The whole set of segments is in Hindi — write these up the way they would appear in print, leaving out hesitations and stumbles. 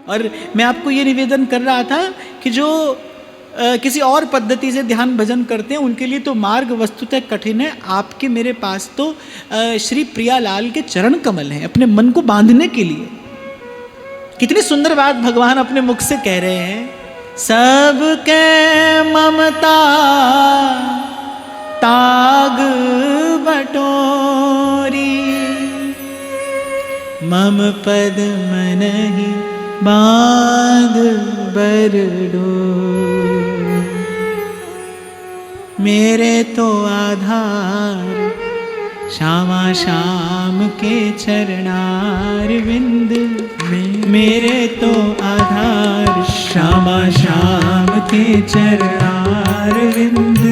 और मैं आपको ये निवेदन कर रहा था कि जो किसी और पद्धति से ध्यान भजन करते हैं उनके लिए तो मार्ग वस्तुतः कठिन है। आपके मेरे पास तो श्री प्रियालाल के चरण कमल हैं अपने मन को बांधने के लिए। कितनी सुंदर बात भगवान अपने मुख से कह रहे हैं, सबके ममता ताग बटोरी, मम पद मनहि बांध बरडो। मेरे तो आधार श्यामा श्याम के चरणार विंद, मेरे तो आधार श्यामा श्याम के चरणार विंद,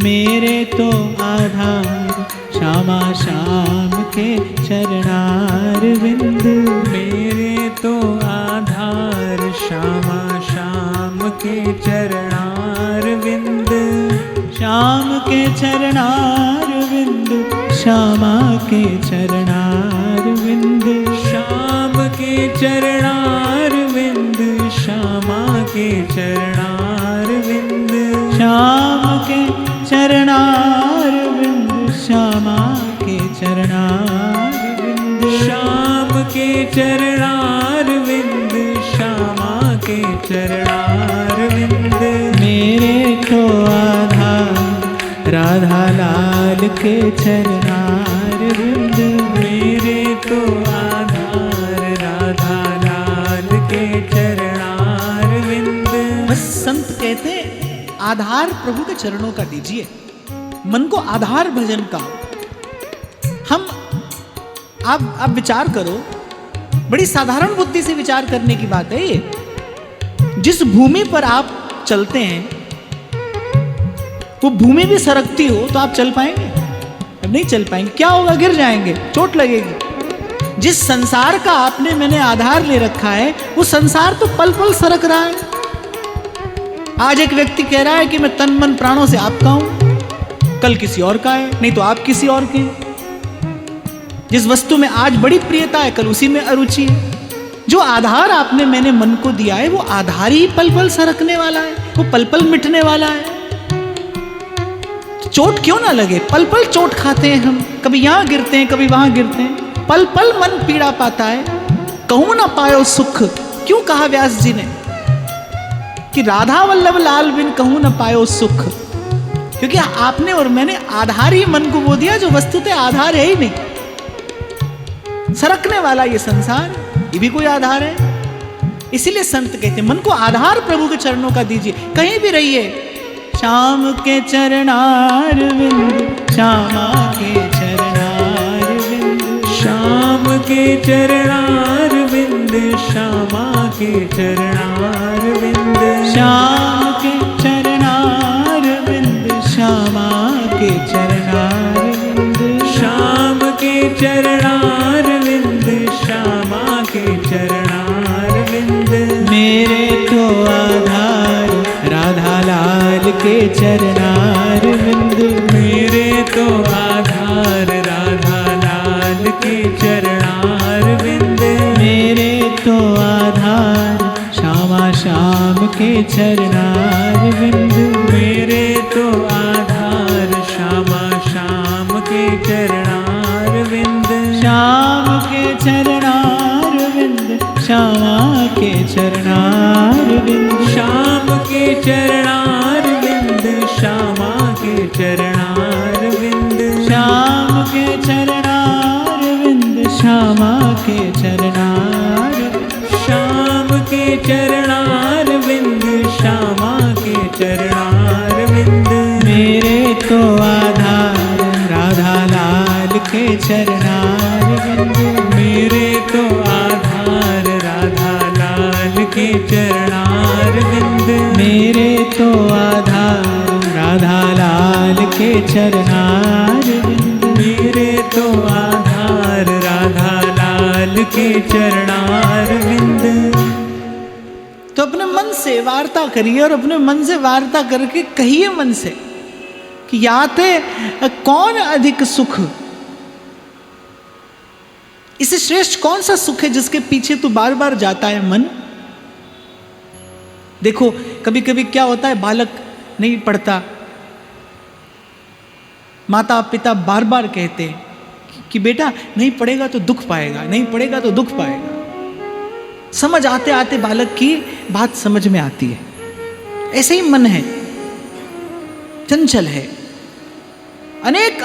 मेरे तो आधार श्यामा श्याम के चरणार विंद, मेरे तो आधार श्यामा श्याम के चरणार विंद, श्याम के चरणार विंद, श्यामा के चरणार विंद, श्याम के चरणार विंद, श्यामा के चरणार विंद, श्याम के चरणार विंद, श्यामा के चरणार विंद, श्याम के चरणार विंद, श्यामा के चरणार विंद, मेरे तो आधार राधा लाल के चरणार विंद, मेरे तो आधार राधा लाल के चरणार विंद। बस संत कहते हैं आधार प्रभु के चरणों का दीजिए, मन को आधार भजन का। हम आप विचार करो, बड़ी साधारण बुद्धि से विचार करने की बात है ये। जिस भूमि पर आप चलते हैं वो भूमि भी सरकती हो तो आप चल पाएंगे? अब नहीं चल पाएंगे। क्या होगा? गिर जाएंगे, चोट लगेगी। जिस संसार का आपने मैंने आधार ले रखा है वो संसार तो पल पल सरक रहा है। आज एक व्यक्ति कह रहा है कि मैं तन मन प्राणों से आपका हूं, कल किसी और का है, नहीं तो आप किसी और के। जिस वस्तु में आज बड़ी प्रियता है कल उसी में अरुचि है। जो आधार आपने मैंने मन को दिया है वो आधार ही पल पल सरकने वाला है, वो पल पल मिटने वाला है। चोट क्यों ना लगे? पल पल चोट खाते हैं हम, कभी यहां गिरते हैं कभी वहां गिरते हैं, पल पल मन पीड़ा पाता है। कहूं ना पायो सुख, क्यों कहा व्यास जी ने कि राधा वल्लभ लाल बिन कहूं ना पायो सुख? क्योंकि आपने और मैंने आधार ही मन को वो दिया जो वस्तुतः आधार है ही नहीं। सरकने वाला ये संसार, ये भी कोई आधार है? इसीलिए संत कहते हैं मन को आधार प्रभु के चरणों का दीजिए। कहीं भी रहिए, श्याम के चरणार विंद, श्यामा के चरणार विंद, श्याम के चरणार विंद, श्यामा के चरणार विंद, श्याम के चरणार विंद, श्यामा के चरणार विंद, श्याम के चरणार विंद, श्यामा के चरणार विंद, मेरे तो आधार राधा लाल के चरणार विंद, मेरे तो आधार राधा लाल के चरणार विंद, मेरे तो आधार श्यामा श्याम के चरणार विंद, मेरे तो आधार श्यामा श्याम के चरणार विंद, श्याम के चरणार विंद, श्यामा के चरणार विंद, श्याम के चरणार विंद, श्यामा के चरणार विंद, श्याम के चरणार विंद, श्यामा के चरणार, श्याम के चरणार विंद, श्यामा के चरणार विंद, मेरे तो आधार राधा लाल के चरणार विंद, मेरे तो आधार राधा लाल के चरणार विंद, मेरे तो आधार राधा लाल के चरणार विंद, मेरे तो आधार राधा लाल के चरणार विंद। तो अपने मन से वार्ता करिए और अपने मन से वार्ता करके कहिए मन से कि याते कौन अधिक सुख, इससे श्रेष्ठ कौन सा सुख है जिसके पीछे तू बार बार जाता है मन? देखो कभी कभी क्या होता है, बालक नहीं पढ़ता, माता पिता बार बार कहते हैं कि बेटा नहीं पढ़ेगा तो दुख पाएगा, नहीं पढ़ेगा तो दुख पाएगा। समझ आते आते बालक की बात समझ में आती है। ऐसे ही मन है, चंचल है। अनेक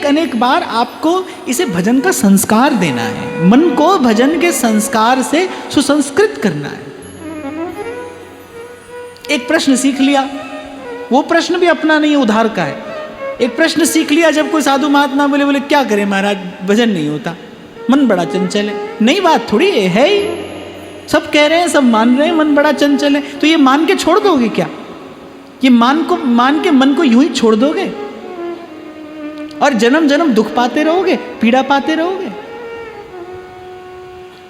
अनेक बार आपको इसे भजन का संस्कार देना है, मन को भजन के संस्कार से सुसंस्कृत करना है। एक प्रश्न सीख लिया, वो प्रश्न भी अपना नहीं, उधार का है। एक प्रश्न सीख लिया, जब कोई साधु महात्मा बोले क्या करें महाराज, भजन नहीं होता, मन बड़ा चंचल है। नई बात थोड़ी है ही, सब कह रहे हैं, सब मान रहे हैं मन बड़ा चंचल है, तो ये मान के छोड़ दोगे क्या? ये मान के मन को यूं ही छोड़ दोगे और जन्म जन्म दुख पाते रहोगे, पीड़ा पाते रहोगे।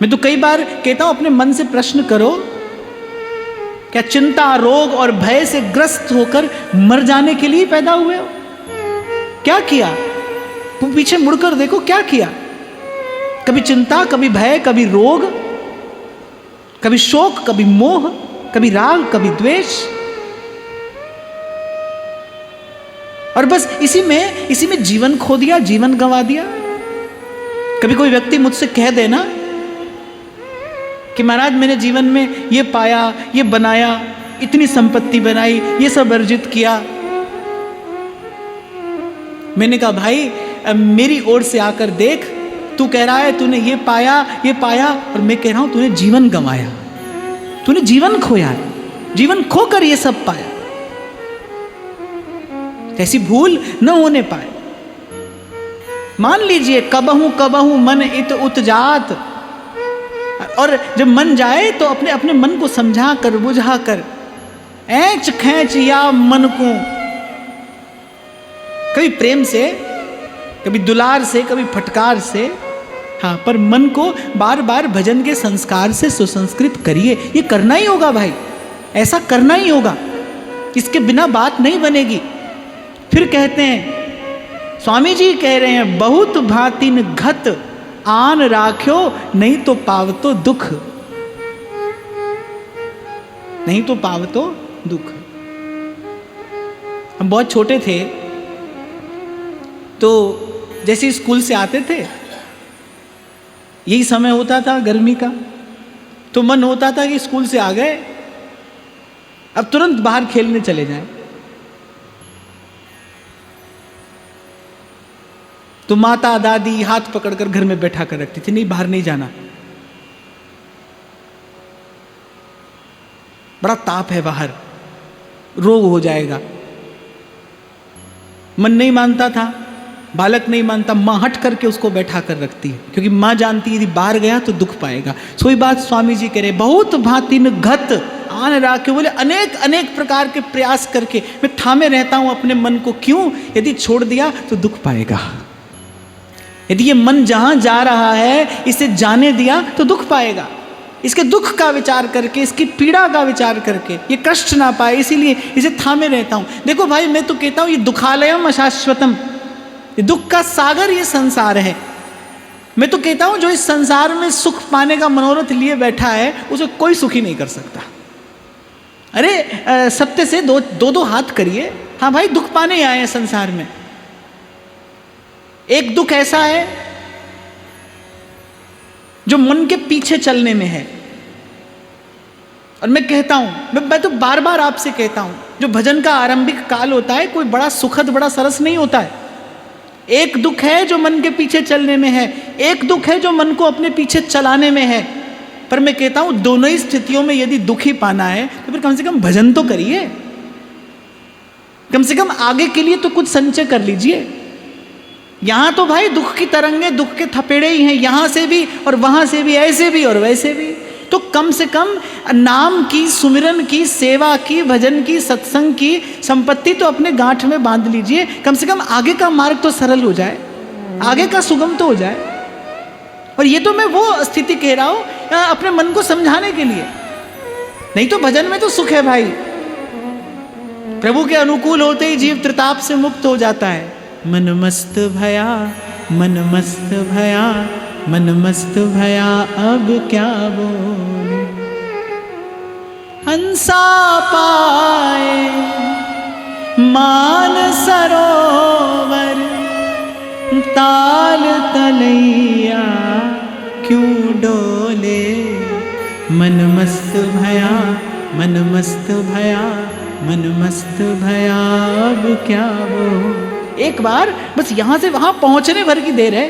मैं तो कई बार कहता हूं अपने मन से प्रश्न करो, क्या चिंता रोग और भय से ग्रस्त होकर मर जाने के लिए पैदा हुए हो? क्या किया? पीछे मुड़कर देखो क्या किया। कभी चिंता, कभी भय, कभी रोग, कभी शोक, कभी मोह, कभी राग, कभी द्वेष, और बस इसी में जीवन खो दिया, जीवन गंवा दिया। कभी कोई व्यक्ति मुझसे कह देना कि महाराज मैंने जीवन में ये पाया, ये बनाया, इतनी संपत्ति बनाई, ये सब अर्जित किया। मैंने कहा भाई मेरी ओर से आकर देख, तू कह रहा है तूने ये पाया, और मैं कह रहा हूं तूने जीवन गंवाया, तूने जीवन खोया, जीवन खोकर ये सब पाया। ऐसी भूल न होने पाए। मान लीजिए कबहू मन इत उत जात, और जब मन जाए तो अपने मन को समझा कर, बुझा कर, ऐंच खैंच या मन को, कभी प्रेम से, कभी दुलार से, कभी फटकार से, हाँ, पर मन को बार बार भजन के संस्कार से सुसंस्कृत करिए। ये करना ही होगा भाई, ऐसा करना ही होगा, इसके बिना बात नहीं बनेगी। फिर कहते हैं, स्वामी जी कह रहे हैं, बहुत भातिन घत आन राख्यो, नहीं तो पावतो दुख, नहीं तो पावतो दुख। हम बहुत छोटे थे तो जैसे स्कूल से आते थे, यही समय होता था गर्मी का, तो मन होता था कि स्कूल से आ गए, अब तुरंत बाहर खेलने चले जाएं। तो माता दादी हाथ पकड़कर घर में बैठा कर रखती थी, नहीं बाहर नहीं जाना, बड़ा ताप है बाहर, रोग हो जाएगा। मन नहीं मानता था, बालक नहीं मानता, मां हट करके उसको बैठा कर रखती है, क्योंकि मां जानती है यदि बाहर गया तो दुख पाएगा। सोई बात स्वामी जी कह रहे, बहुत भांति न घत आन राखे, बोले अनेक प्रकार के प्रयास करके मैं थामे रहता हूं अपने मन को। क्यों? यदि छोड़ दिया तो दुख पाएगा। यदि ये मन जहां जा रहा है इसे जाने दिया तो दुख पाएगा। इसके दुख का विचार करके, इसकी पीड़ा का विचार करके ये कष्ट ना पाए, इसीलिए इसे थामे रहता हूं। देखो भाई, मैं तो कहता हूं ये दुखालयम अशाश्वतम, ये दुख का सागर ये संसार है। मैं तो कहता हूं जो इस संसार में सुख पाने का मनोरथ लिए बैठा है उसे कोई सुखी नहीं कर सकता। अरे सत्य से दो हाथ करिए। हाँ भाई, दुख पाने ही आए हैं संसार में। एक दुख ऐसा है जो मन के पीछे चलने में है, और मैं कहता हूं, मैं तो बार बार आपसे कहता हूं, जो भजन का आरंभिक काल होता है कोई बड़ा सुखद, बड़ा सरस नहीं होता है। एक दुख है जो मन के पीछे चलने में है, एक दुख है जो मन को अपने पीछे चलाने में है। पर मैं कहता हूं दोनों ही स्थितियों में यदि दुख ही पाना है तो फिर कम से कम भजन तो करिए, कम से कम आगे के लिए तो कुछ संचय कर लीजिए। यहां तो भाई दुख की तरंगे, दुख के थपेड़े ही हैं, यहां से भी और वहां से भी, ऐसे भी और वैसे भी। तो कम से कम नाम की, सुमिरन की, सेवा की, भजन की, सत्संग की संपत्ति तो अपने गांठ में बांध लीजिए। कम से कम आगे का मार्ग तो सरल हो जाए, आगे का सुगम तो हो जाए। और ये तो मैं वो स्थिति कह रहा हूं अपने मन को समझाने के लिए। नहीं तो भजन में तो सुख है भाई, प्रभु के अनुकूल होते ही जीव त्रिताप से मुक्त हो जाता है। मन मस्त भया, मन मस्त भया, मन मस्त भया, अब क्या बोले। हंसा पाए मान सरोवर, ताल तलैया क्यों डोले। मन मस्त भया, मन मस्त भया, मन मस्त भया, अब क्या वो। एक बार बस यहाँ से वहाँ पहुँचने भर की देर है।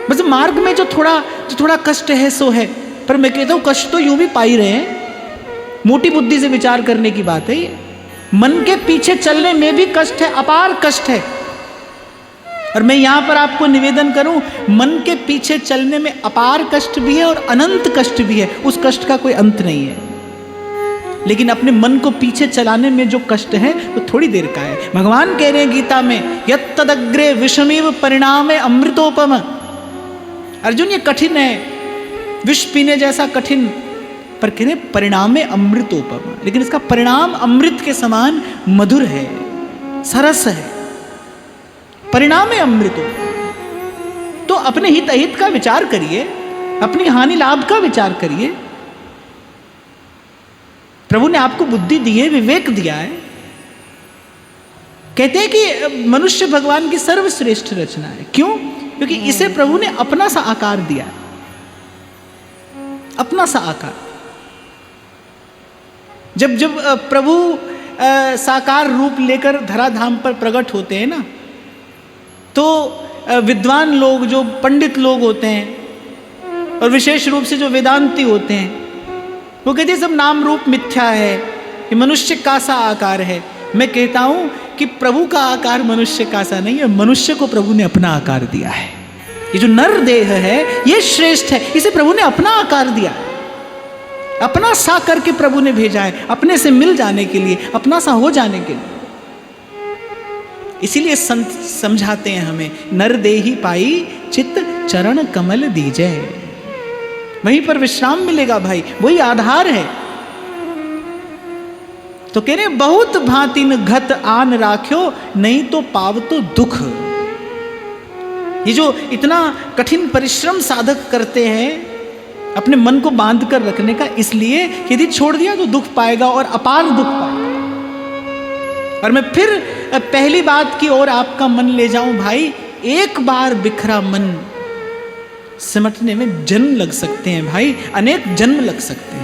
बस मार्ग में जो थोड़ा कष्ट है सो है, पर मैं कहता हूँ कष्ट तो यूं भी पा ही रहे हैं। मोटी बुद्धि से विचार करने की बात है ये। मन के पीछे चलने में भी कष्ट है, अपार कष्ट है। और मैं यहाँ पर आपको निवेदन करूं, मन के पीछे चलने में अपार कष्ट भी है और अनंत कष्ट भी है। उस कष्ट का कोई अंत नहीं है। लेकिन अपने मन को पीछे चलाने में जो कष्ट है वो थोड़ी देर का है। भगवान कह रहे हैं गीता में, यत्तदग्रे विषमेव परिणामे अमृतोपम। अर्जुन ये कठिन है, विष पीने जैसा कठिन, पर कह रहे परिणामे अमृतोपम। लेकिन इसका परिणाम अमृत के समान मधुर है, सरस है। परिणामे अमृतोपम। तो अपने हित अहित का विचार करिए, अपनी हानि लाभ का विचार करिए। प्रभु ने आपको बुद्धि दी है, विवेक दिया है। कहते हैं कि मनुष्य भगवान की सर्वश्रेष्ठ रचना है। क्यों? क्योंकि इसे प्रभु ने अपना सा आकार दिया है, अपना सा आकार। जब जब प्रभु साकार रूप लेकर धराधाम पर प्रकट होते हैं ना, तो विद्वान लोग, जो पंडित लोग होते हैं, और विशेष रूप से जो वेदांती होते हैं, वो कहते हैं सब नाम रूप मिथ्या है, ये मनुष्य का सा आकार है। मैं कहता हूं कि प्रभु का आकार मनुष्य का सा नहीं है, मनुष्य को प्रभु ने अपना आकार दिया है। ये जो नर देह है ये श्रेष्ठ है, इसे प्रभु ने अपना आकार दिया है, अपना सा करके प्रभु ने भेजा है, अपने से मिल जाने के लिए, अपना सा हो जाने के लिए। इसीलिए संत समझाते हैं हमें, नर देही पाई चित्त चरण कमल दीजै। वहीं पर विश्राम मिलेगा भाई, वही आधार है। तो कह रहे बहुत भांतिन घत आन राख्यो, नहीं तो पाव तो दुख। ये जो इतना कठिन परिश्रम साधक करते हैं अपने मन को बांध कर रखने का, इसलिए यदि छोड़ दिया तो दुख पाएगा और अपार दुख पाएगा। और मैं फिर पहली बात की ओर आपका मन ले जाऊं भाई, एक बार बिखरा मन सिमटने में जन्म लग सकते हैं भाई, अनेक जन्म लग सकते हैं।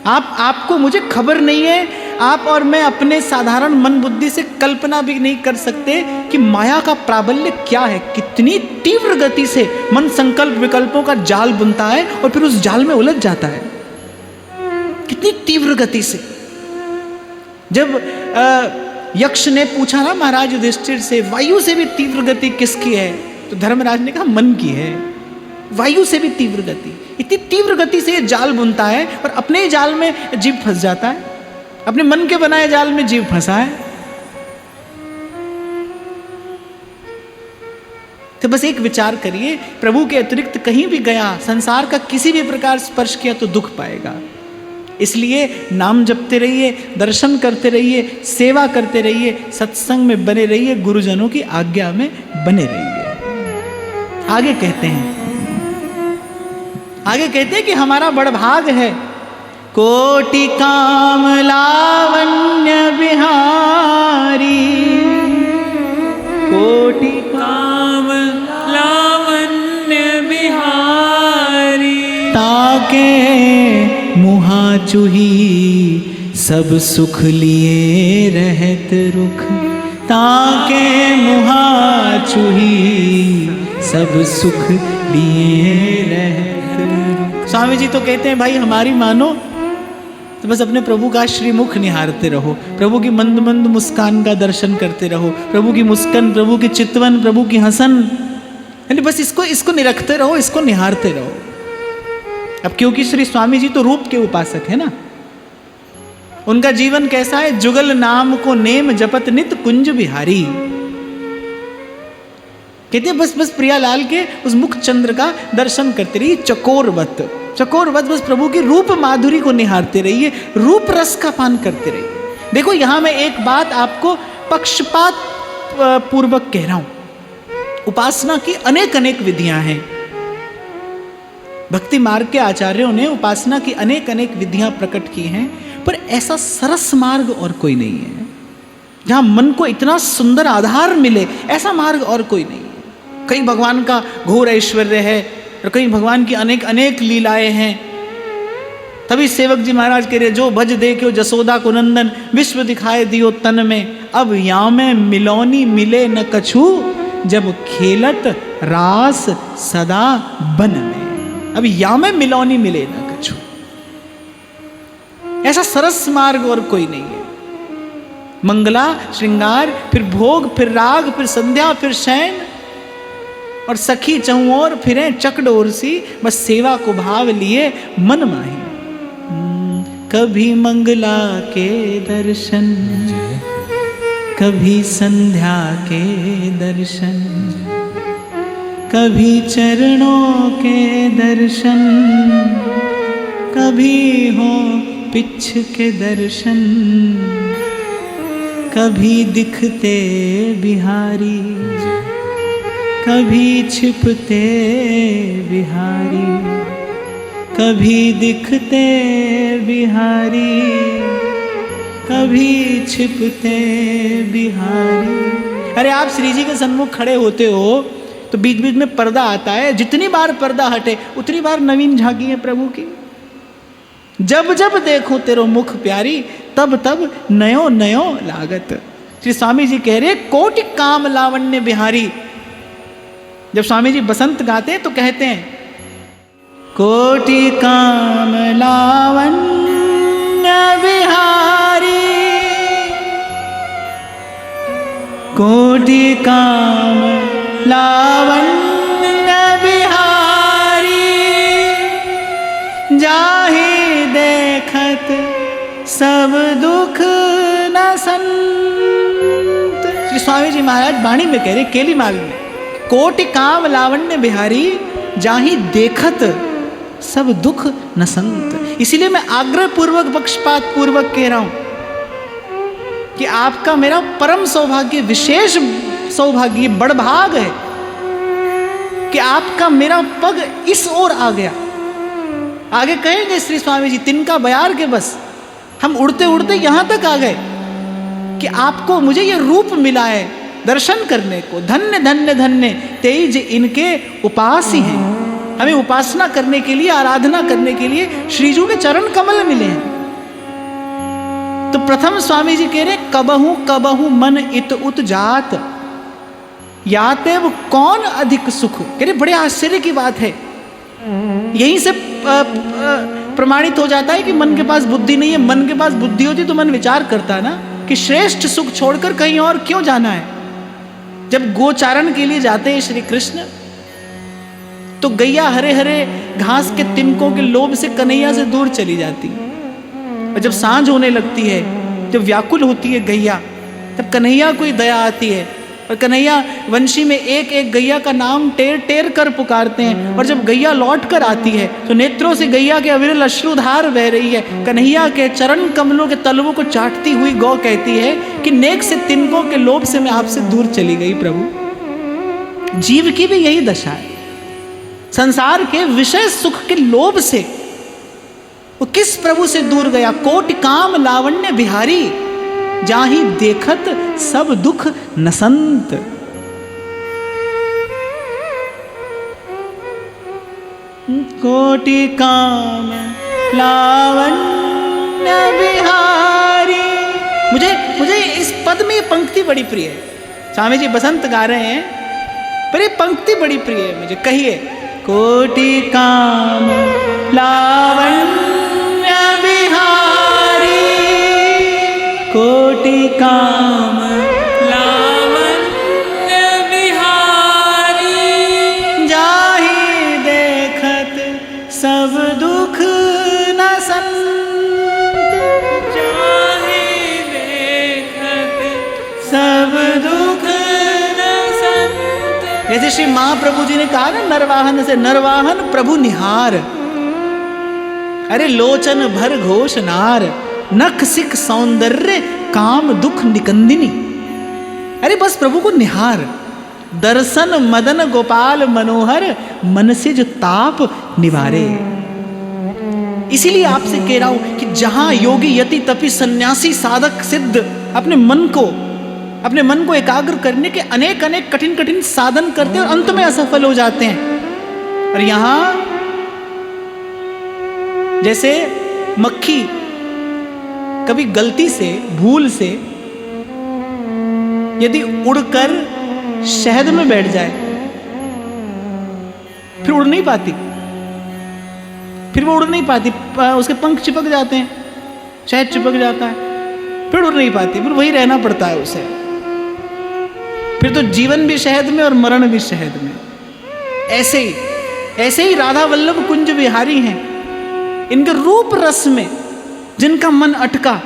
आपको मुझे खबर नहीं है, आप और मैं अपने साधारण मन बुद्धि से कल्पना भी नहीं कर सकते कि माया का प्राबल्य क्या है। कितनी तीव्र गति से मन संकल्प विकल्पों का जाल बुनता है और फिर उस जाल में उलझ जाता है, कितनी तीव्र गति से। जब यक्ष ने पूछा ना महाराज युधिष्ठिर से, वायु से भी तीव्र गति किसकी है, तो धर्मराज ने कहा मन की है। वायु से भी तीव्र गति, इतनी तीव्र गति से ये जाल बुनता है और अपने ही जाल में जीव फंस जाता है, अपने मन के बनाए जाल में जीव फंसा है। तो बस एक विचार करिए, प्रभु के अतिरिक्त कहीं भी गया, संसार का किसी भी प्रकार स्पर्श किया तो दुख पाएगा। इसलिए नाम जपते रहिए, दर्शन करते रहिए, सेवा करते रहिए, सत्संग में बने रहिए, गुरुजनों की आज्ञा में बने रहिए। आगे कहते हैं कि हमारा बड़ भाग है, कोटि काम लावण्य बिहारी, कोटि काम लावण्य बिहारी, ताके मुहा चूही सब सुख लिए रहत रुख, ताके मुहा चूही सब सुख लिए रहत रुख। स्वामी जी तो कहते हैं भाई हमारी मानो तो बस अपने प्रभु का श्रीमुख निहारते रहो, प्रभु की मंद मंद मुस्कान का दर्शन करते रहो, प्रभु की मुस्कान, प्रभु की चितवन, प्रभु की हंसन, यानी बस इसको निरखते रहो, इसको निहारते रहो। अब क्योंकि श्री स्वामी जी तो रूप के उपासक है ना, उनका जीवन कैसा है, जुगल नाम को नेम जपत नित कुंज बिहारी। कहते हैं बस प्रियालाल के उस मुख चंद्र का दर्शन करते रहिए, चकोरवत बस प्रभु की रूप माधुरी को निहारते रहिए, रूप रस का पान करते रहिए। देखो यहां मैं एक बात आपको पक्षपात पूर्वक कह रहा हूं, उपासना की अनेक विधियां हैं। भक्ति मार्ग के आचार्यों ने उपासना की अनेक अनेक विधियां प्रकट की हैं, पर ऐसा सरस मार्ग और कोई नहीं है जहां मन को इतना सुंदर आधार मिले। ऐसा मार्ग और कोई नहीं है। कहीं भगवान का घोर ऐश्वर्य है और कहीं भगवान की अनेक अनेक लीलाएं हैं। तभी सेवक जी महाराज कह रहे, जो भज दे क्यों जसोदा को नंदन, विश्व दिखाए दियो तन में, अब या में मिलौनी मिले न कछु, जब खेलत रास सदा बन में। अब या में मिलौनी मिले न कछु। ऐसा सरस मार्ग और कोई नहीं है। मंगला श्रृंगार, फिर भोग, फिर राग, फिर संध्या, फिर शयन, और सखी चहुओर फिरे चकडोर सी, बस सेवा को भाव लिए मन माही। कभी मंगला के दर्शन, कभी संध्या के दर्शन, कभी चरणों के दर्शन, कभी हो पिछ के दर्शन, कभी दिखते बिहारी, कभी छिपते बिहारी, कभी दिखते बिहारी, कभी छिपते बिहारी। अरे आप श्री जी के सन्मुख खड़े होते हो तो बीच बीच में पर्दा आता है, जितनी बार पर्दा हटे उतनी बार नवीन झांकी है प्रभु की। जब जब देखो तेरो मुख प्यारी, तब तब नयो नयो लागत। श्री स्वामी जी कह रहे, कोटि काम लावण्य बिहारी। जब स्वामी जी बसंत गाते हैं तो कहते हैं, कोटि काम लावण्य बिहारी, कोटि काम लावण्य बिहारी, जाहि देखत सब दुख न संत। श्री स्वामी जी महाराज वाणी में कह रहे, केली माल में, कोटि काम लावण्य बिहारी, जाहि देखत सब दुख न संत। इसीलिए मैं आग्रह पूर्वक पक्षपात पूर्वक कह रहा हूं कि आपका मेरा परम सौभाग्य, विशेष सौभाग्य, बड़भाग है कि आपका मेरा पग इस ओर आ गया। आगे कहेंगे श्री स्वामी जी, तिनका बयार के बस हम उड़ते उड़ते यहां तक आ गए कि आपको मुझे ये रूप मिला है दर्शन करने को। धन्य धन्य धन्य तेज इनके उपासी हैं। हमें उपासना करने के लिए, आराधना करने के लिए श्रीजू के चरण कमल मिले हैं। तो प्रथम स्वामी जी कह रहे, कबहू कबहू मन इत उत जात, याते वो कौन अधिक सुख। कह रहे बड़े आश्चर्य की बात है। यहीं से प्रमाणित हो जाता है कि मन के पास बुद्धि नहीं है। मन के पास बुद्धि होती तो मन विचार करता ना कि श्रेष्ठ सुख छोड़कर कहीं और क्यों जाना है। जब गोचारण के लिए जाते हैं श्री कृष्ण, तो गैया हरे हरे घास के तिनकों के लोभ से कन्हैया से दूर चली जाती। और जब सांझ होने लगती है, जब व्याकुल होती है गैया, तब कन्हैया को दया आती है और कन्हैया वंशी में एक एक गैया का नाम टेर टेर कर पुकारते हैं। और जब गैया लौट कर आती है तो नेत्रों से गैया के अविरल अश्रुधार बह रही है। कन्हैया के चरण कमलों के तलवों को चाटती हुई गौ कहती है कि नेक से तिनकों के लोभ से मैं आपसे दूर चली गई प्रभु। जीव की भी यही दशा है। संसार के विषय सुख के लोभ से वो किस प्रभु से दूर गया। कोटि काम लावण्य बिहारी, जाहि देखत सब दुख नसंत। कोटि काम लावण्य बिहारी। मुझे इस पद में ये पंक्ति बड़ी प्रिय है। स्वामी जी बसंत गा रहे हैं पर ये पंक्ति बड़ी प्रिय है मुझे। कहिए, कोटि काम लावण्य बिहारी, कोटि काम लावण्य बिहारी, जाहि देखत सब दुख न संत, जाहि देखत सब दुख न संत। जैसे श्री महाप्रभु जी ने कहा ना, नरवाहन से नरवाहन प्रभु निहार, अरे लोचन भर घोष नार, नख सिख सौंदर्य काम दुख निकंदिनी। अरे बस प्रभु को निहार, दर्शन मदन गोपाल मनोहर मन से जो ताप निवारे। इसीलिए आपसे कह रहा हूं कि जहां योगी यति तपी सन्यासी साधक सिद्ध अपने मन को एकाग्र करने के अनेक अनेक कठिन कठिन साधन करते हैं और अंत में असफल हो जाते हैं। और यहां जैसे मक्खी कभी गलती से भूल से यदि उड़कर शहद में बैठ जाए फिर उड़ नहीं पाती, उसके पंख चिपक जाते हैं, शहद चिपक जाता है, फिर उड़ नहीं पाती, फिर वही रहना पड़ता है उसे। फिर तो जीवन भी शहद में और मरण भी शहद में। ऐसे ही राधा वल्लभ कुंज विहारी हैं। इनके रूप रस में जिनका मन अटका,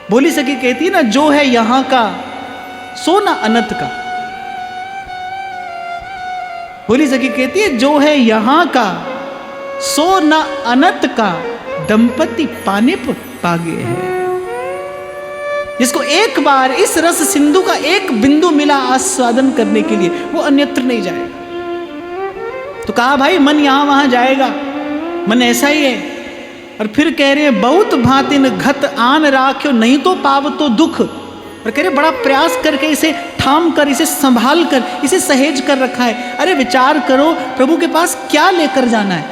बोली सखी कहती ना, जो है यहां का सो ना अनंत का। बोली सखी कहती है जो है यहां का सो ना अनंत का, दंपति पाने पर पागे है। जिसको एक बार इस रस सिंधु का एक बिंदु मिला आस्वादन करने के लिए, वो अन्यत्र नहीं जाएगा। तो कहा भाई मन यहां वहां जाएगा, मन ऐसा ही है। और फिर कह रहे हैं बहुत भांतिन घत आन राख्यो, नहीं तो पाव तो दुख। और कह रहे बड़ा प्रयास करके इसे थाम कर, इसे संभाल कर, इसे सहेज कर रखा है। अरे विचार करो, प्रभु के पास क्या लेकर जाना है?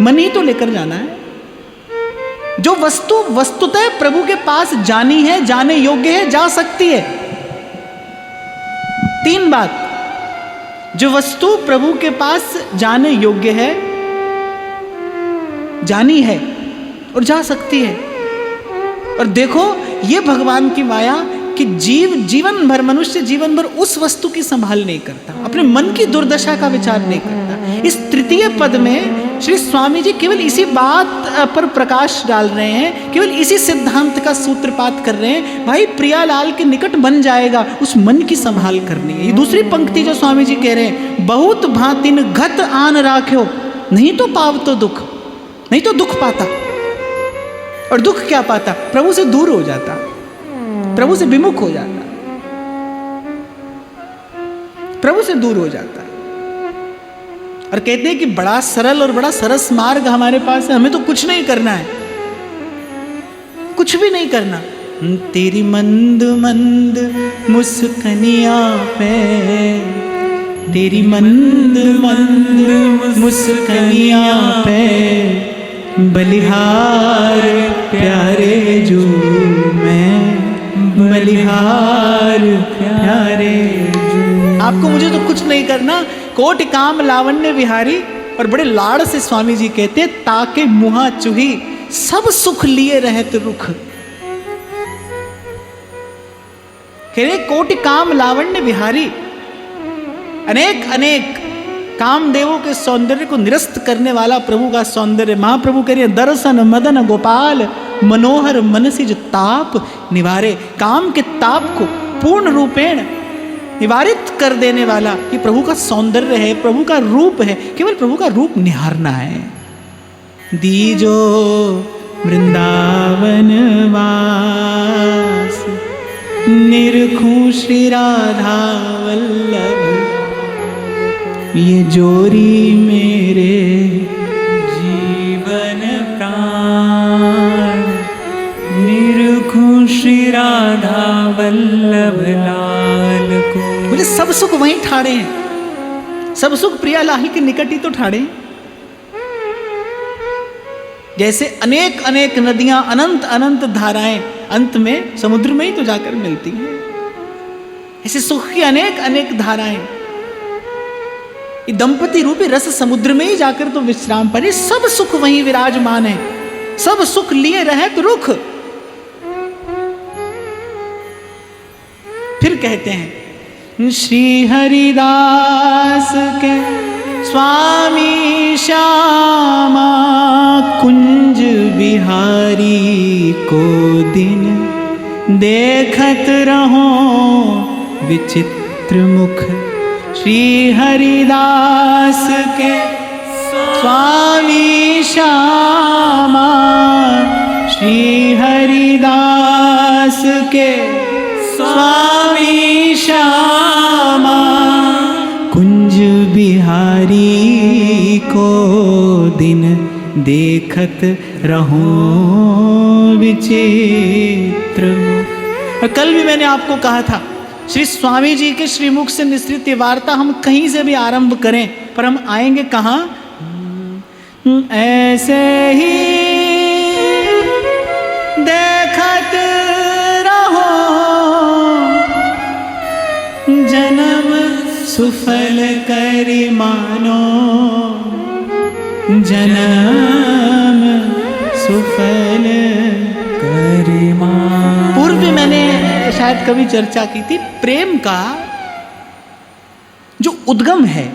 मन ही तो लेकर जाना है। जो वस्तु वस्तुतः प्रभु के पास जानी है, जाने योग्य है, जा सकती है। तीन बात, जो वस्तु प्रभु के पास जाने योग्य है, जानी है और जा सकती है। और देखो ये भगवान की माया कि जीवन भर मनुष्य जीवन भर उस वस्तु की संभाल नहीं करता, अपने मन की दुर्दशा का विचार नहीं करता। इस तृतीय पद में श्री स्वामी जी केवल इसी बात पर प्रकाश डाल रहे हैं, केवल इसी सिद्धांत का सूत्रपात कर रहे हैं। भाई प्रियालाल के निकट बन जाएगा, उस मन की संभाल करनी है। ये दूसरी पंक्ति जो स्वामी जी कह रहे हैं, बहुत भांतिन घत आन राख्यो, नहीं तो पाव तो दुख, नहीं तो दुख पाता। और दुख क्या पाता? प्रभु से दूर हो जाता, प्रभु से विमुख हो जाता, प्रभु से दूर हो जाता। और कहते हैं कि बड़ा सरल और बड़ा सरस मार्ग हमारे पास है, हमें तो कुछ नहीं करना है, कुछ भी नहीं करना। तेरी मंद मंद मुस्कनिया पे, तेरी मंद मंद मुस्कनिया पे, बलिहार प्यारे जो मैं, बलिहार प्यारे जो। आपको मुझे तो कुछ नहीं करना, कोटि काम लावण्य विहारी। और बड़े लाड़ से स्वामी जी कहते, ताके मुहा चुही सब सुख लिए रहत रुख। कह रहे कोटि काम लावण्य विहारी, अनेक अनेक कामदेवों के सौंदर्य को निरस्त करने वाला प्रभु का सौंदर्य। महाप्रभु कह रहे दर्शन मदन गोपाल मनोहर मन से जो ताप निवारे। काम के ताप को पूर्ण रूपेण निवारित कर देने वाला ये प्रभु का सौंदर्य है, प्रभु का रूप है। केवल प्रभु का रूप निहारना है। दीजो वृंदावन वास, निरखूं श्री राधा वल्लभ, ये जोरी मेरे जीवन प्राण, निरखूं श्री राधा वल्लभ लाल को। मुझे सब सुख वहीं ठाड़े हैं, सब सुख प्रियालाल के निकट ही तो ठाड़े हैं। जैसे अनेक अनेक नदियां, अनंत अनंत धाराएं अंत में समुद्र में ही तो जाकर मिलती हैं। ऐसे सुख की अनेक अनेक धाराएं ये दंपति रूपी रस समुद्र में ही जाकर तो विश्राम पाए। सब सुख वहीं विराजमान है, सब सुख लिए रहत रुख। फिर कहते हैं श्री हरिदास के स्वामी श्यामा कुंज बिहारी को दिन देखत रहो विचित्र मुख। श्री हरिदास के स्वामी श्यामा, श्री हरिदास के स्वामी श्यामा कुंज बिहारी को दिन देखत रहूं विचित्र। और कल भी मैंने आपको कहा था, श्री स्वामी जी के श्रीमुख से निसृत ये वार्ता हम कहीं से भी आरंभ करें, पर हम आएंगे कहाँ? ऐसे ही देखत रहो जन्म सुफल करि मानो, जन्म सुफल करि मानो। पूर्व में मैंने शायद कभी चर्चा की थी, प्रेम का जो उद्गम है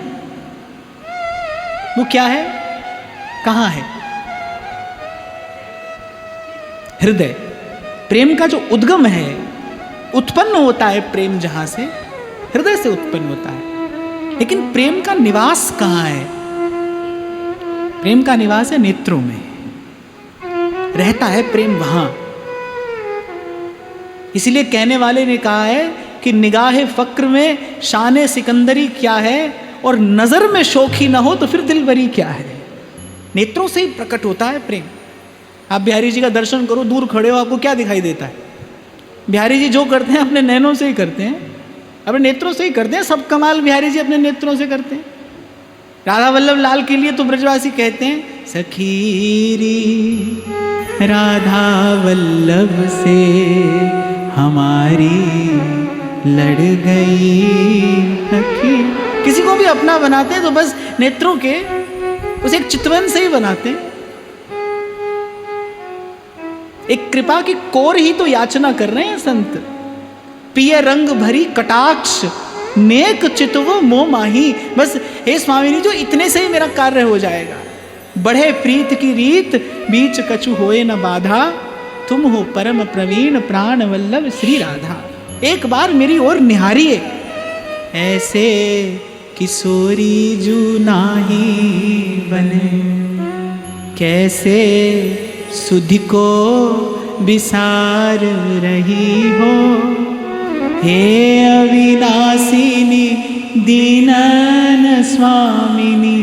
वो क्या है, कहाँ है? हृदय। प्रेम का जो उद्गम है, उत्पन्न होता है प्रेम जहां से, हृदय से उत्पन्न होता है। लेकिन प्रेम का निवास कहाँ है? प्रेम का निवास है नेत्रों में, रहता है प्रेम वहां। इसीलिए कहने वाले ने कहा है कि निगाहे फक्र में शान सिकंदरी क्या है, और नजर में शोखी ना हो तो फिर दिलबरी क्या है। नेत्रों से ही प्रकट होता है प्रेम। आप बिहारी जी का दर्शन करो, दूर खड़े हो, आपको क्या दिखाई देता है? बिहारी जी जो करते हैं अपने नैनों से ही करते हैं, अपने नेत्रों से ही करते हैं। सब कमाल बिहारी जी अपने नेत्रों से करते हैं। राधा वल्लभ लाल के लिए तो ब्रजवासी कहते हैं, सखीरी राधा वल्लभ से हमारी लड़ गई सखी। किसी को भी अपना बनाते हैं तो बस नेत्रों के उस एक चितवन से ही बनाते हैं। एक कृपा की कोर ही तो याचना कर रहे हैं संत। पिय रंग भरी कटाक्ष नेक चितवो मोह माही। बस हे स्वामी जी, जो इतने से ही मेरा कार्य हो जाएगा। बढ़े प्रीत की रीत बीच कछु होए न बाधा, तुम हो परम प्रवीण प्राण वल्लभ श्री राधा। एक बार मेरी ओर निहारिए, ऐसे किशोरी जू नाही बने, कैसे सुधि को विसार रही हो। हे अविनाशिनी दीनन स्वामिनी,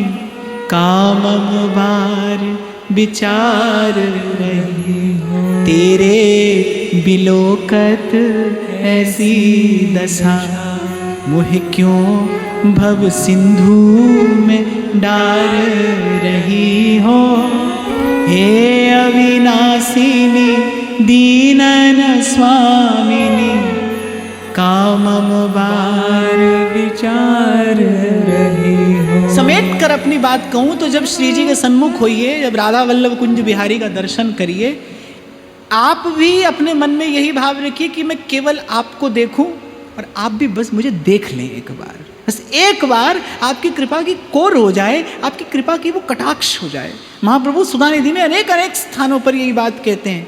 कामम भार विचार रही हो। तेरे बिलोकत ऐसी दशा, मुझे क्यों भव सिंधु में डार रही हो। हे अविनाशिनी दीनन स्वामिनी, कामम बार विचार रही हो। समेट कर अपनी बात कहूं तो जब श्री जी के सन्मुख होइए, जब राधा वल्लभ कुंज बिहारी का दर्शन करिए, आप भी अपने मन में यही भाव रखिए कि मैं केवल आपको देखूं और आप भी बस मुझे देख लें एक बार। बस एक बार आपकी कृपा की कोर हो जाए, आपकी कृपा की वो कटाक्ष हो जाए। महाप्रभु सुधानिधि में अनेक अनेक स्थानों पर यही बात कहते हैं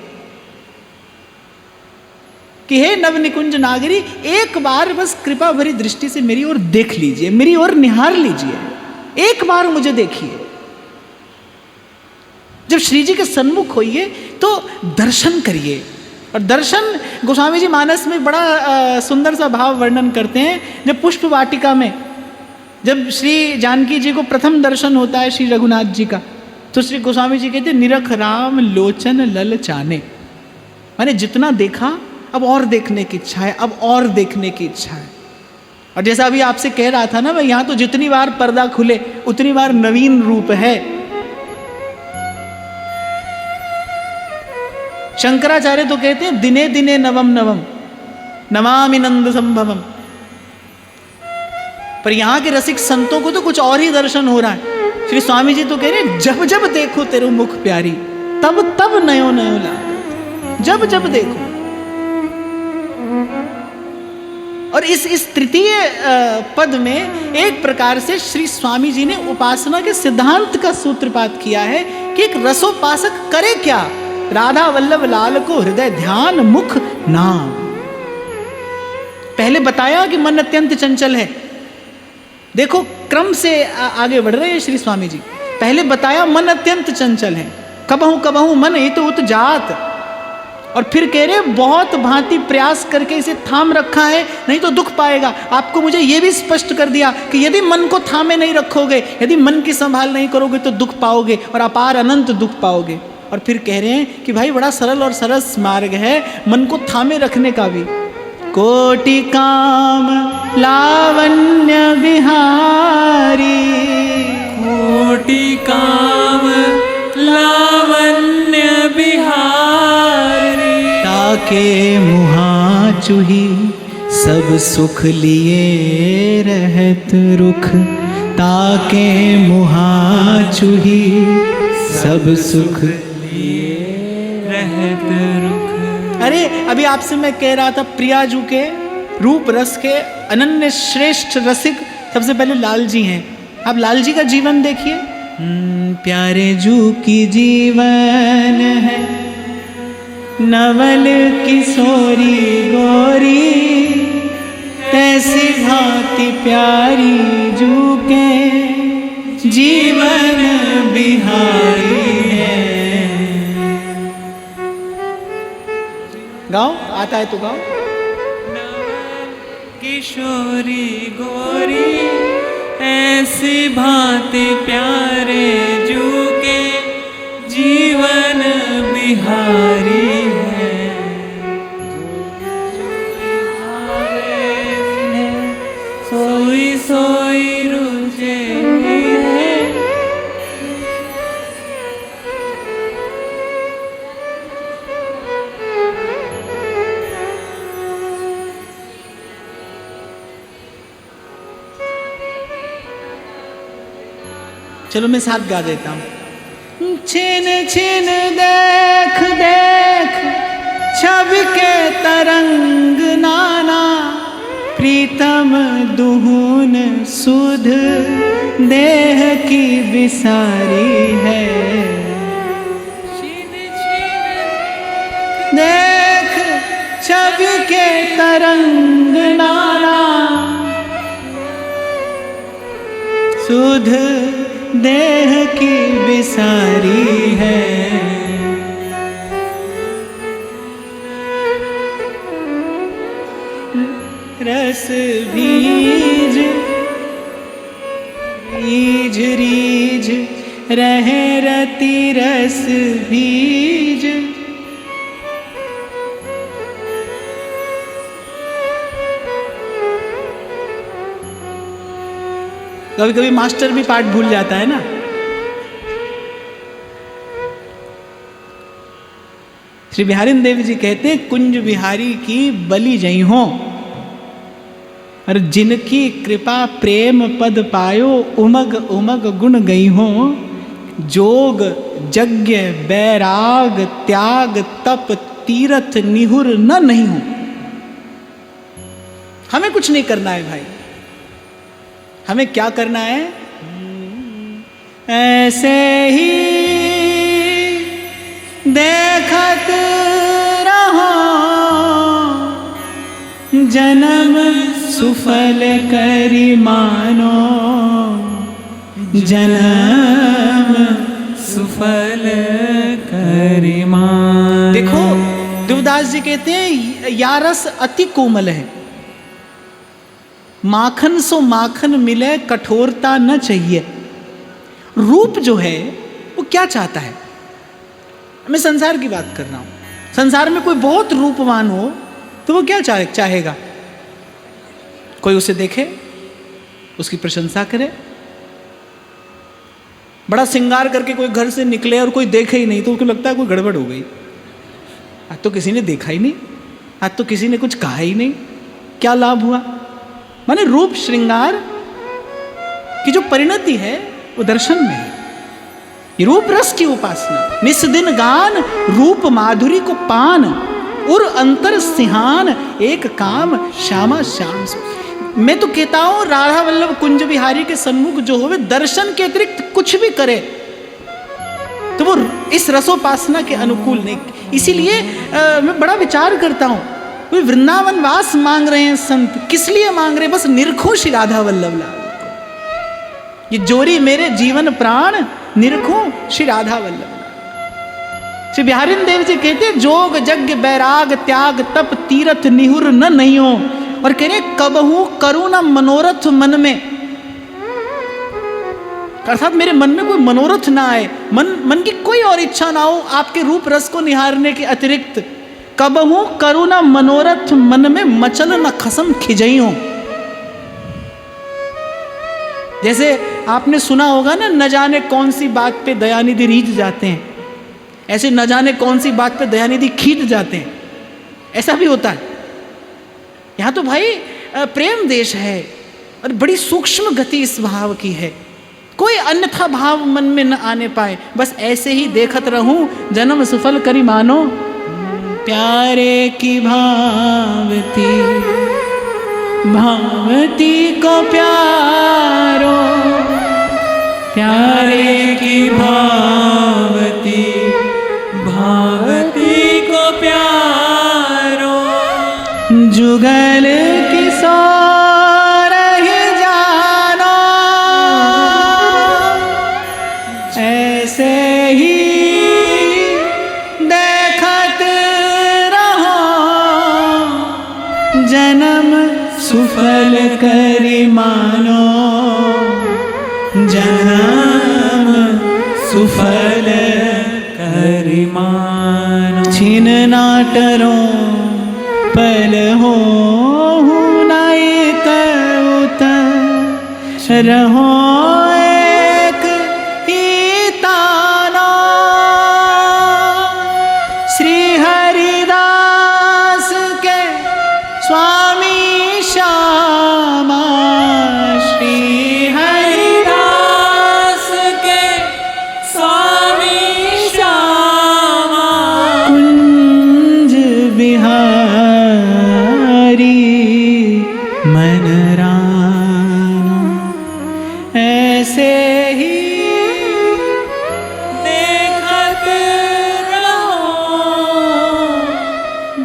कि हे नव निकुंज नागरी, एक बार बस कृपा भरी दृष्टि से मेरी ओर देख लीजिए, मेरी ओर निहार लीजिए, एक बार मुझे देखिए। जब श्री जी के सन्मुख होइए तो दर्शन करिए। और दर्शन गोस्वामी जी मानस में बड़ा सुंदर सा भाव वर्णन करते हैं। जब पुष्प वाटिका में जब श्री जानकी जी को प्रथम दर्शन होता है श्री रघुनाथ जी का, तो श्री गोस्वामी जी कहते हैं, निरख राम लोचन लल चाने। मैंने जितना देखा अब और देखने की इच्छा है, अब और देखने की इच्छा है। और जैसा अभी आपसे कह रहा था ना, मैं यहाँ तो जितनी बार पर्दा खुले उतनी बार नवीन रूप है। शंकराचार्य तो कहते हैं, दिने दिने नवम नवम नमामि नंद संभवम। पर यहाँ के रसिक संतों को तो कुछ और ही दर्शन हो रहा है। श्री स्वामी जी तो कह रहे हैं, जब जब देखो तेरे मुख प्यारी, तब तब नयो नयो लागत। जब जब देखो। और इस तृतीय पद में एक प्रकार से श्री स्वामी जी ने उपासना के सिद्धांत का सूत्रपात किया है कि एक रसोपासक करे क्या। राधा वल्लभ लाल को हृदय ध्यान मुख नाम। पहले बताया कि मन अत्यंत चंचल है। देखो क्रम से आगे बढ़ रहे हैं श्री स्वामी जी। पहले बताया मन अत्यंत चंचल है, कबहू कबहू मन हित उत जात। और फिर कह रहे बहुत भांति प्रयास करके इसे थाम रखा है, नहीं तो दुख पाएगा। आपको मुझे यह भी स्पष्ट कर दिया कि यदि मन को थामे नहीं रखोगे, यदि मन की संभाल नहीं करोगे तो दुख पाओगे और अपार अनंत दुख पाओगे। और फिर कह रहे हैं कि भाई बड़ा सरल और सरस मार्ग है मन को थामे रखने का भी। कोटि काम लावण्य बिहारी, कोटि काम लावण्य बिहारी, ताके मुहा चूही सब सुख लिए रहत रुख, ताके मुहा चूही सब सुख रहत रुख। अरे अभी आपसे मैं कह रहा था प्रियाजू के रूप रस के अनन्य श्रेष्ठ रसिक सबसे पहले लाल जी हैं। आप लाल जी का जीवन देखिए। प्यारे जू की जीवन है नवल किशोरी गोरी, तैसी भांति प्यारी जू के जीवन बिहारी है। गाओ, आता है तो गाओ। किशोरी गोरी ऐसी भांति प्यारे जू के जीवन बिहारी है। सोई सोई रुझे है। चलो मैं साथ गा देता हूँ। छिन छिन देख देख छवि के तरंग नाना, प्रीतम दुहून सुध देह की विसारी है। देख छवि के तरंग नाना, सुध देह की विसारी है। रस बीज रीझ रीझ रहे रति रस बीज। कभी कभी मास्टर भी पाठ भूल जाता है ना। श्री बिहारी देव जी कहते हैं कुंज बिहारी की बलि जई हो, और जिनकी कृपा प्रेम पद पायो, उमग उमग गुण गई हो। जोग यज्ञ बैराग त्याग तप तीरथ निहुर न नहीं हो। हमें कुछ नहीं करना है भाई, हमें क्या करना है? ऐसे ही देखत रहो जन्म सुफल करी मानो, जन्म सुफल करी मानो। देखो देवदास जी कहते हैं या रस अति कोमल है, माखन सो माखन मिले कठोरता न चाहिए। रूप जो है वो क्या चाहता है? मैं संसार की बात कर रहा हूं। संसार में कोई बहुत रूपवान हो तो वो क्या चाहेगा? कोई उसे देखे, उसकी प्रशंसा करे। बड़ा श्रृंगार करके कोई घर से निकले और कोई देखे ही नहीं तो उसको लगता है कोई गड़बड़ हो गई। आज तो किसी ने देखा ही नहीं, आज तो किसी ने कुछ कहा ही नहीं, क्या लाभ हुआ? माने रूप श्रृंगार की जो परिणति है वो दर्शन में है। ये रूप रस की उपासना। निस दिन गान रूप माधुरी को पान, उर अंतर सिंहान एक काम श्यामा श्याम सो। मैं तो कहता हूं राधा वल्लभ कुंज बिहारी के सन्मुख जो होवे दर्शन के अतिरिक्त कुछ भी करे तो वो इस रसोपासना के अनुकूल नहीं। इसीलिए मैं बड़ा विचार करता हूं, वे वृंदावन वास मांग रहे हैं संत, किस लिए मांग रहे हैं? बस निरखो श्री राधा वल्लभ लाल को। ये जोरी मेरे जीवन प्राण निरखो श्री राधा वल्लभ। श्री बिहारी देव जी कहते हैं जोग यज्ञ बैराग त्याग तप तीरथ निहुर न नहीं हो, और कह रहे कबहू करूं न मनोरथ मन में, अर्थात मेरे मन में कोई मनोरथ ना आए, मन की कोई और इच्छा ना हो आपके रूप रस को निहारने के अतिरिक्त। कबहू करूं न मनोरथ मन में मचल न खसम खिजई हो। जैसे आपने सुना होगा ना, न जाने कौन सी बात पे दयानिधि रीझ जाते हैं, ऐसे न जाने कौन सी बात पे दयानिधि खींच जाते हैं, ऐसा भी होता है। यहाँ तो भाई प्रेम देश है और बड़ी सूक्ष्म गति इस भाव की है, कोई अन्यथा भाव मन में न आने पाए, बस ऐसे ही देखत रहूं जन्म सफल करी मानो। प्यारे की भावती भावती को प्यारो, प्यारे की भावती भावती को प्यारो, जुगल किशोर ही जानो, ऐसे ही देखत रहो जन्म सुफल करी मानो, जन्म सुफल करी मानो। छिन ना टरो पल हो नायक उत रहो एक ही तानो। श्री हरिदास के स्वामी श्यामा, श्री हरिदास के स्वामी श्यामा, कुंज बिहारी मन रानो, ऐसे ही देखत रहो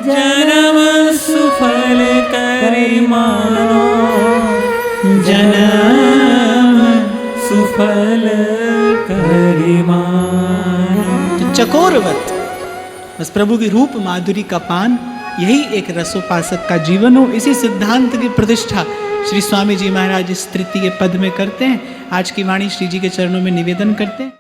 जन्म सुफल करी मानो, जन्म सुफल करी मानो। चकोरवत, बस प्रभु की रूप माधुरी का पान, यही एक रसोपासक का जीवन हो। इसी सिद्धांत की प्रतिष्ठा श्री स्वामी जी महाराज इस तृतीय पद में करते हैं। आज की वाणी श्री जी के चरणों में निवेदन करते हैं।